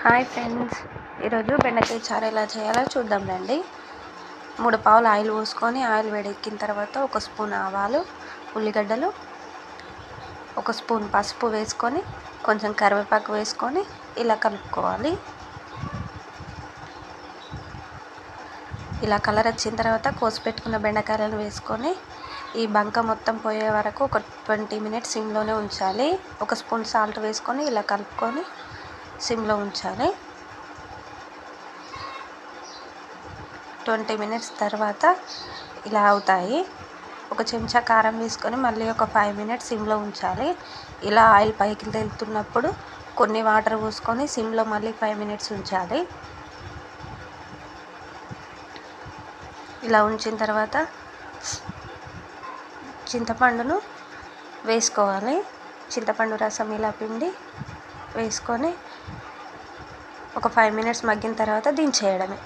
Hi friends, ఈరోజు బెండకాయ చారు ఎలా చేయాలో చూద్దాం రండి. 3 పావులు ఆయిల్ పోసుకొని ఆయిల్ వేడెక్కిన తర్వాత 1 స్పూన్ ఆవాలు, ఉల్లిగడ్డలు, 1 స్పూన్ పసుపు వేసుకొని కొంచెం కరివేపాకు వేసుకొని ఇలా కలుపుకోవాలి. ఇలా కలర్ వచ్చిన తర్వాత కోసి పెట్టుకున్న బెండకాయలను వేసుకొని ఈ బంక మొత్తం పోయే వరకు ఒక 20 మినిట్స్ సిమ్లోనే ఉంచాలి. 1 స్పూన్ సాల్ట్ వేసుకొని ఇలా కలుపుకొని సిమ్లో ఉంచాలి. 20 మినిట్స్ తర్వాత ఇలా అవుతాయి. 1 చెంచా కారం వేసుకొని మళ్ళీ ఒక 5 మినిట్స్ సిమ్లో ఉంచాలి. ఇలా ఆయిల్ పైకి తేలుతున్నప్పుడు కొన్ని వాటర్ పోసుకొని సిమ్లో మళ్ళీ 5 మినిట్స్ ఉంచాలి. ఇలా ఉంచిన తర్వాత చింతపండును వేసుకోవాలి. చింతపండు రసం ఇలా పిండి వేసుకొని ఒక 5 మినిట్స్ మగ్గిన తర్వాత దించేయడమే.